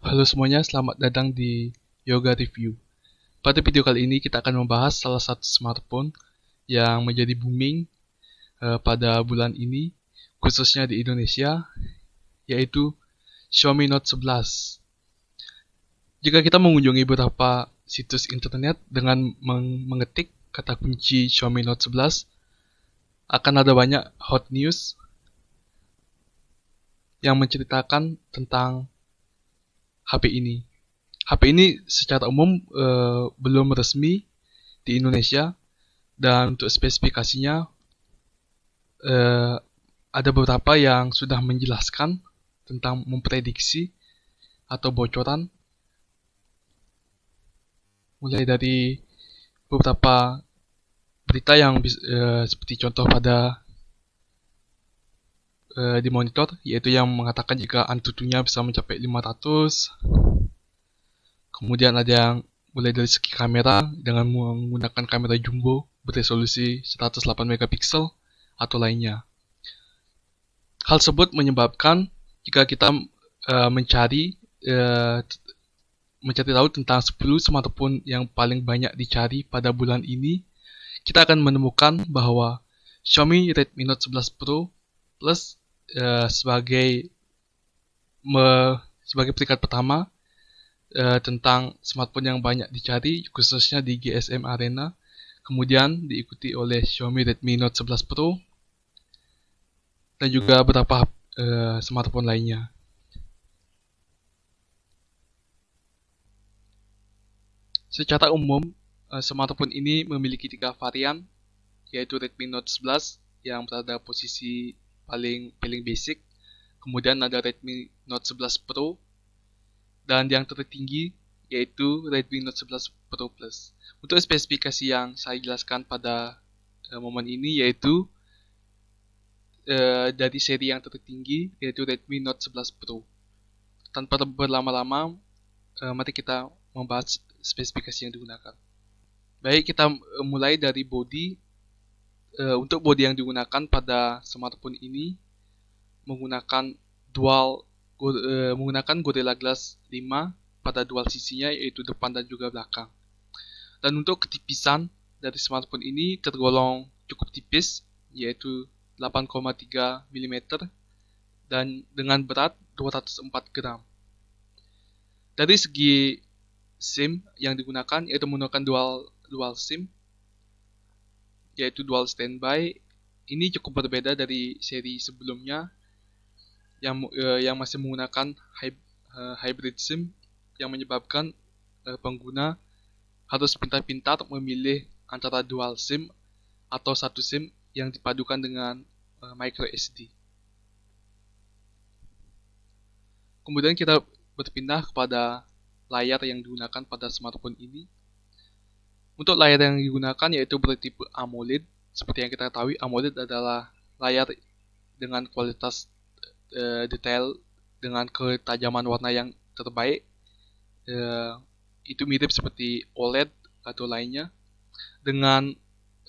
Halo semuanya, selamat datang di Yoga Review. Pada video kali ini kita akan membahas salah satu smartphone yang menjadi booming pada bulan ini, khususnya di Indonesia, yaitu Xiaomi Note 11. Jika kita mengunjungi beberapa situs internet dengan mengetik kata kunci Xiaomi Note 11, akan ada banyak hot news yang menceritakan tentang HP ini. HP ini secara umum belum resmi di Indonesia, dan untuk spesifikasinya ada beberapa yang sudah menjelaskan tentang memprediksi atau bocoran, mulai dari beberapa berita yang seperti contoh pada di monitor, yaitu yang mengatakan jika Antutunya bisa mencapai 500. Kemudian ada yang mulai dari segi kamera dengan menggunakan kamera jumbo beresolusi 108 megapiksel atau lainnya. Hal tersebut menyebabkan jika kita mencari tahu tentang 10 smartphone yang paling banyak dicari pada bulan ini, kita akan menemukan bahwa Xiaomi Redmi Note 11 Pro Plus sebagai peringkat pertama tentang smartphone yang banyak dicari, khususnya di GSM Arena. Kemudian diikuti oleh Xiaomi Redmi Note 11 Pro dan juga beberapa smartphone lainnya. Secara umum, smartphone ini memiliki 3 varian, yaitu Redmi Note 11 yang berada posisi paling basic, kemudian ada Redmi Note 11 Pro, dan yang tertinggi yaitu Redmi Note 11 Pro Plus. Untuk spesifikasi yang saya jelaskan pada momen ini yaitu dari seri yang tertinggi yaitu Redmi Note 11 Pro. Tanpa berlama-lama, mari kita membahas spesifikasi yang digunakan. Baik, kita mulai dari body. Untuk body yang digunakan pada smartphone ini menggunakan Gorilla Glass 5 pada dual sisinya, yaitu depan dan juga belakang. Dan untuk ketipisan dari smartphone ini tergolong cukup tipis, yaitu 8,3 mm dan dengan berat 204 gram. Dari segi SIM yang digunakan yaitu menggunakan dual SIM, yaitu dual standby. Ini cukup berbeda dari seri sebelumnya yang masih menggunakan hybrid SIM, yang menyebabkan pengguna harus pintar-pintar memilih antara dual SIM atau satu SIM yang dipadukan dengan micro SD. Kemudian kita berpindah kepada layar yang digunakan pada smartphone ini. Untuk layar yang digunakan yaitu bertipe AMOLED. Seperti yang kita ketahui, AMOLED adalah layar dengan kualitas detail dengan ketajaman warna yang terbaik. Itu mirip seperti OLED atau lainnya, dengan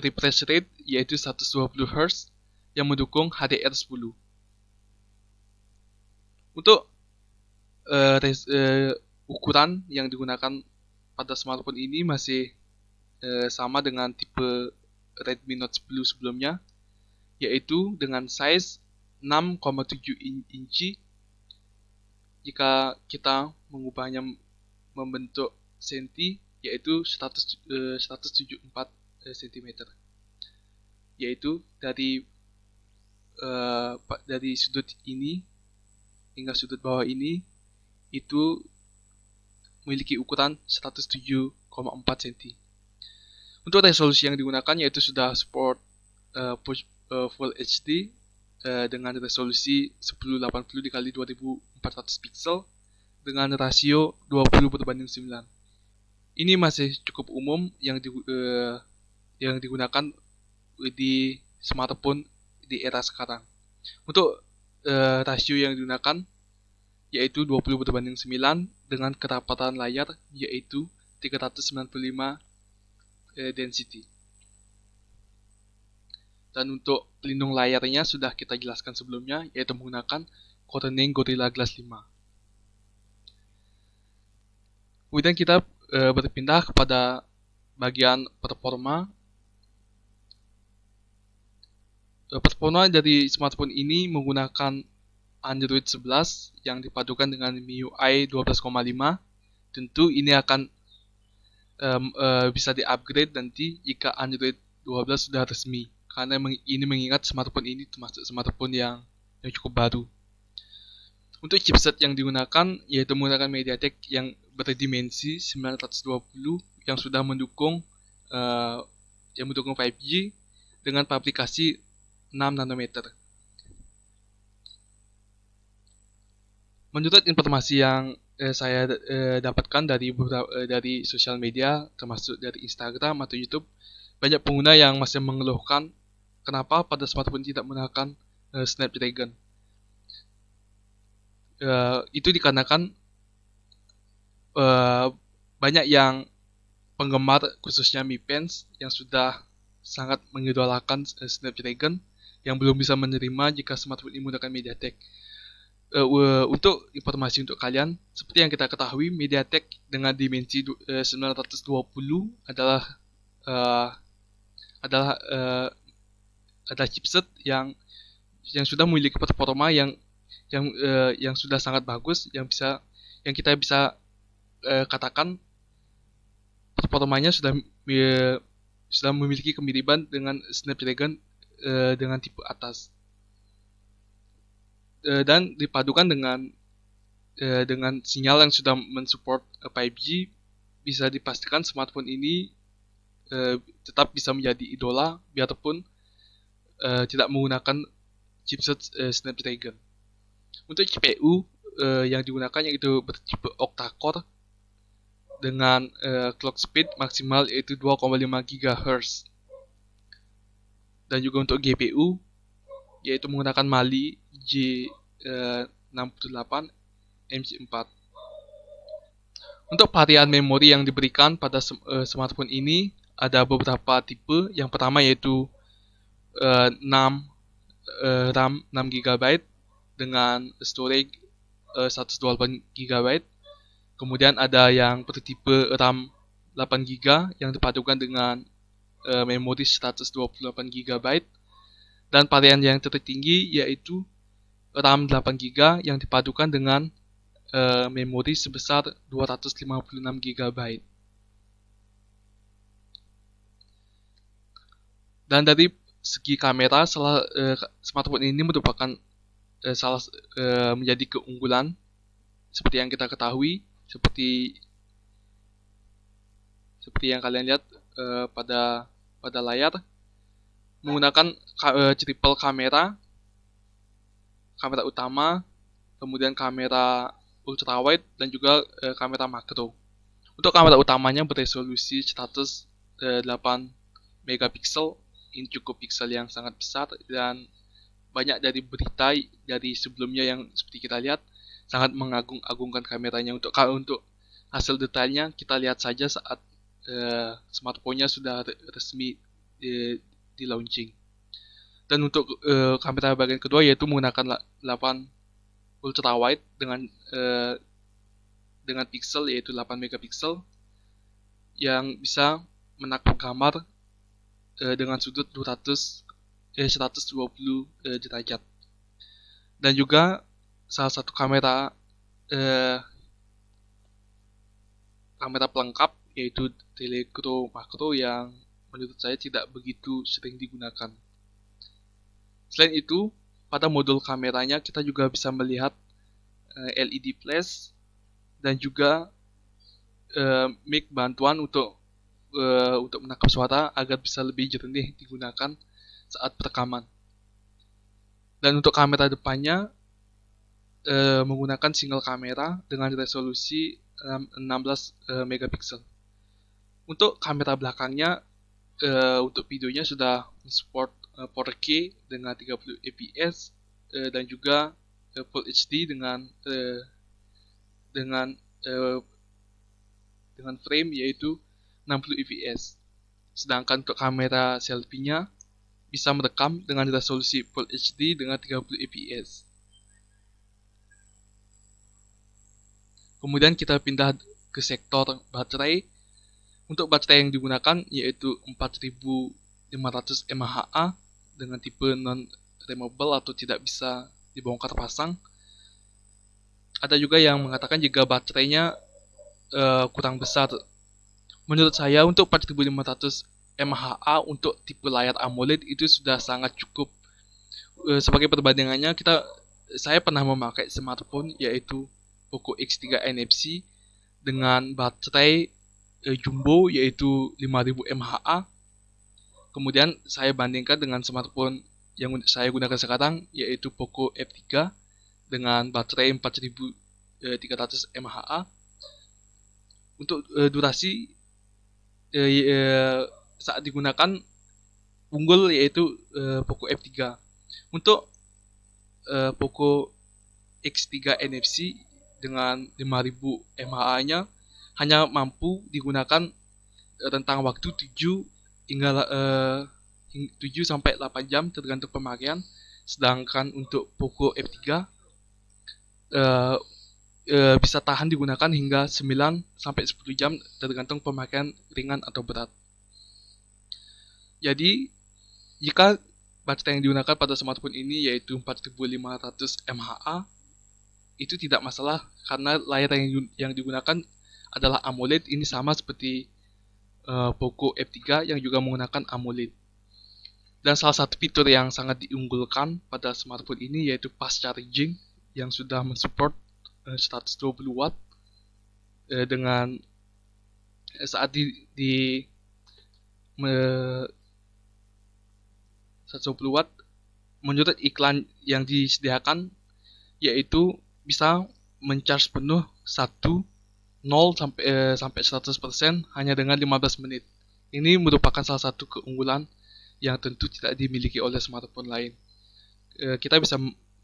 refresh rate yaitu 120 Hz yang mendukung HDR10. Untuk ukuran yang digunakan pada smartphone ini masih sama dengan tipe Redmi Note 10 sebelumnya, yaitu dengan size 6,7 inci. Jika kita mengubahnya membentuk senti, yaitu 174 cm, yaitu dari sudut ini hingga sudut bawah ini itu memiliki ukuran 107,4 cm. Untuk resolusi yang digunakan yaitu sudah support Full HD dengan resolusi 1080 x 2400 pixel dengan rasio 20:9. Ini masih cukup umum yang digunakan di smartphone di era sekarang. Untuk rasio yang digunakan yaitu 20:9 dengan kerapatan layar yaitu 395 density. Dan untuk pelindung layarnya sudah kita jelaskan sebelumnya, yaitu menggunakan Corning Gorilla Glass 5. Kemudian kita berpindah kepada bagian performa. Performa dari smartphone ini menggunakan Android 11 yang dipadukan dengan MIUI 12,5. Tentu ini akan bisa di-upgrade nanti jika Android 12 sudah resmi, karena ini mengingat smartphone ini termasuk smartphone yang cukup baru. Untuk chipset yang digunakan yaitu menggunakan MediaTek yang berdimensi 920 yang sudah mendukung 5G dengan aplikasi 6 nanometer. Menurut informasi yang saya dapatkan dari sosial media, termasuk dari Instagram atau YouTube, banyak pengguna yang masih mengeluhkan kenapa pada smartphone tidak menggunakan Snapdragon. Itu dikarenakan banyak yang penggemar khususnya Mi Fans yang sudah sangat mengidolakan Snapdragon yang belum bisa menerima jika smartphone ini menggunakan MediaTek. Untuk informasi untuk kalian, seperti yang kita ketahui, MediaTek dengan dimensi 920 adalah chipset yang sudah memiliki performa yang sudah sangat bagus, yang kita bisa katakan performanya sudah memiliki kemiripan dengan Snapdragon dengan tipe atas, dan dipadukan dengan sinyal yang sudah mensupport 5G, bisa dipastikan smartphone ini tetap bisa menjadi idola biarpun tidak menggunakan chipset Snapdragon. Untuk CPU yang digunakan yaitu bertipe octa-core dengan clock speed maksimal yaitu 2,5 GHz. Dan juga untuk GPU yaitu menggunakan Mali J68 MC4. Untuk varian memori yang diberikan pada smartphone ini ada beberapa tipe. Yang pertama yaitu RAM 6 GB dengan storage 128 GB. Kemudian ada yang bertipe RAM 8 GB yang dipadukan dengan memori 128 GB. Dan varian yang tertinggi yaitu RAM 8 GB yang dipadukan dengan memori sebesar 256 GB. Dan dari segi kamera, smartphone ini merupakan menjadi keunggulan seperti yang kita ketahui, seperti yang kalian lihat pada layar, menggunakan triple kamera utama, kemudian kamera ultrawide dan juga kamera makro. Untuk kamera utamanya beresolusi 108 megapiksel, ini cukup piksel yang sangat besar, dan banyak dari berita dari sebelumnya yang seperti kita lihat sangat mengagung-agungkan kameranya. Untuk hasil detailnya kita lihat saja saat smartphone-nya sudah resmi di launching. Dan untuk kamera bagian kedua yaitu menggunakan 8 ultrawide dengan pixel yaitu 8 megapiksel yang bisa menangkap gambar dengan sudut 120 derajat. Dan juga salah satu kamera pelengkap yaitu telecro makro yang menurut saya tidak begitu sering digunakan. Selain itu, pada modul kameranya kita juga bisa melihat LED flash dan juga mic bantuan untuk menangkap suara agar bisa lebih jernih digunakan saat perekaman. Dan untuk kamera depannya menggunakan single kamera dengan resolusi 16 megapiksel. Untuk kamera belakangnya, untuk videonya sudah support 4K dengan 30 fps dan juga Full HD dengan frame yaitu 60 fps. Sedangkan untuk kamera selfie-nya bisa merekam dengan resolusi Full HD dengan 30 fps. Kemudian kita pindah ke sektor baterai. Untuk baterai yang digunakan yaitu 4500 mAh dengan tipe non-removable atau tidak bisa dibongkar pasang. Ada juga yang mengatakan jika baterainya kurang besar. Menurut saya untuk 4500 mAh untuk tipe layar AMOLED itu sudah sangat cukup. Sebagai perbandingannya, saya pernah memakai smartphone yaitu Poco X3 NFC dengan baterai jumbo yaitu 5000 mAh. Kemudian saya bandingkan dengan smartphone yang saya gunakan sekarang yaitu Poco F3 dengan baterai 4300 mAh. Untuk durasi saat digunakan unggul yaitu Poco F3. Untuk Poco X3 NFC dengan 5000 mAh-nya hanya mampu digunakan rentang waktu 7 sampai 8 jam tergantung pemakaian. Sedangkan untuk Poco F3 bisa tahan digunakan hingga 9 sampai 10 jam tergantung pemakaian ringan atau berat. Jadi, jika baterai yang digunakan pada smartphone ini yaitu 4500 mAh, itu tidak masalah karena layar yang digunakan adalah AMOLED. Ini sama seperti Poco F3 yang juga menggunakan AMOLED. Dan salah satu fitur yang sangat diunggulkan pada smartphone ini yaitu fast charging yang sudah mensupport 120 watt dengan saat 120 watt menurut iklan yang disediakan yaitu bisa mencharge penuh 0 sampai 100% hanya dengan 15 menit. Ini merupakan salah satu keunggulan yang tentu tidak dimiliki oleh smartphone lain. Kita bisa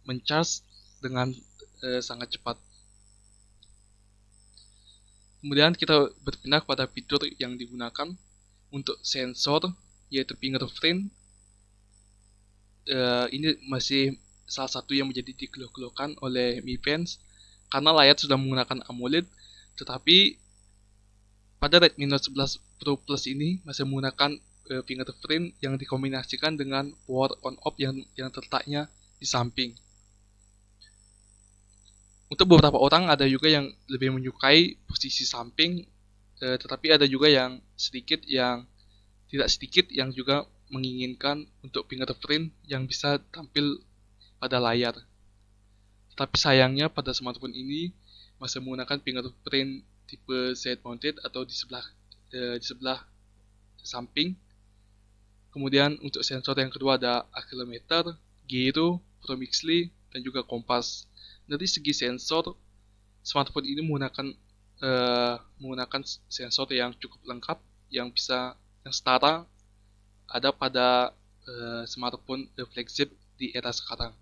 mencharge dengan sangat cepat. Kemudian kita berpindah pada fitur yang digunakan untuk sensor yaitu fingerprint. Ini masih salah satu yang menjadi dikeluhkan oleh Mi fans karena layar sudah menggunakan AMOLED, tetapi pada Redmi Note 11 Pro Plus ini masih menggunakan fingerprint yang dikombinasikan dengan power on off yang terletaknya di samping. Untuk beberapa orang ada juga yang lebih menyukai posisi samping, tetapi ada juga yang tidak sedikit yang juga menginginkan untuk fingerprint yang bisa tampil pada layar. Tapi sayangnya pada smartphone ini masih menggunakan fingerprint tipe side mounted atau di sebelah samping. Kemudian untuk sensor yang kedua ada accelerometer, gyro, promixly, dan juga kompas. Dari segi sensor, smartphone ini menggunakan sensor yang cukup lengkap yang setara ada pada smartphone flagship di era sekarang.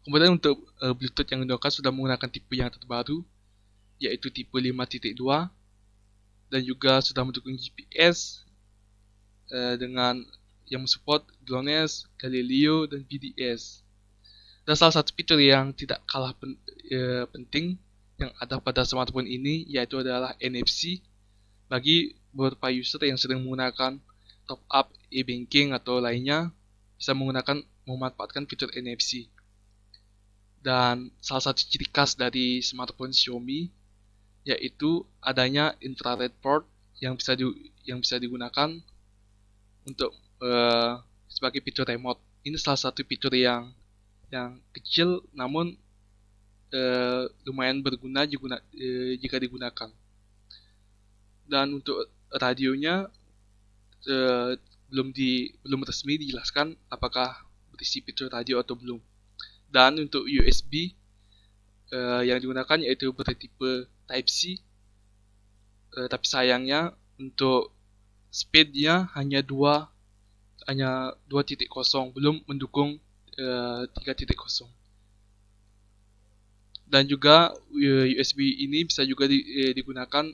Kemudian untuk Bluetooth yang digunakan sudah menggunakan tipe yang terbaru yaitu tipe 5.2 dan juga sudah mendukung GPS dengan yang mensupport GLONASS, Galileo, dan BDS. Dan salah satu fitur yang tidak kalah penting yang ada pada smartphone ini yaitu adalah NFC. Bagi beberapa user yang sering menggunakan top up e-banking atau lainnya bisa memanfaatkan fitur NFC. Dan salah satu ciri khas dari smartphone Xiaomi yaitu adanya infrared port yang bisa digunakan untuk sebagai fitur remote. Ini salah satu fitur yang kecil namun lumayan berguna jika digunakan. Dan untuk radionya belum resmi dijelaskan apakah berisi fitur radio atau belum. Dan untuk USB yang digunakan yaitu bertipe Type-C, tapi sayangnya untuk speednya hanya 2.0, belum mendukung 3.0. Dan juga USB ini bisa juga digunakan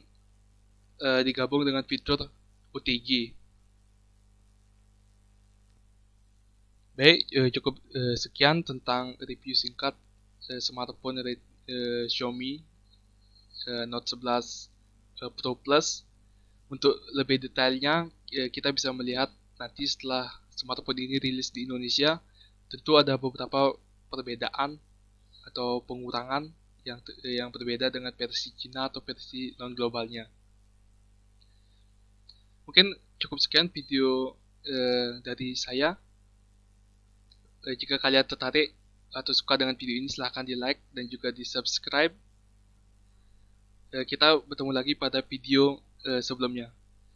digabung dengan fitur OTG. Baik, cukup sekian tentang review singkat smartphone Xiaomi Note 11 Pro Plus. Untuk lebih detailnya, kita bisa melihat nanti setelah smartphone ini rilis di Indonesia, tentu ada beberapa perbedaan atau pengurangan yang berbeda dengan versi Cina atau versi non globalnya. Mungkin cukup sekian video dari saya. Jika kalian tertarik atau suka dengan video ini, silahkan di like dan juga di subscribe. Kita bertemu lagi pada video sebelumnya.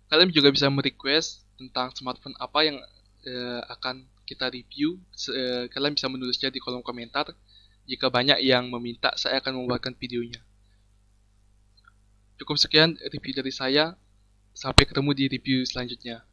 Kalian juga bisa merequest tentang smartphone apa yang akan kita review. Kalian bisa menulisnya di kolom komentar. Jika banyak yang meminta, saya akan membuatkan videonya. Cukup sekian review dari saya. Sampai ketemu di review selanjutnya.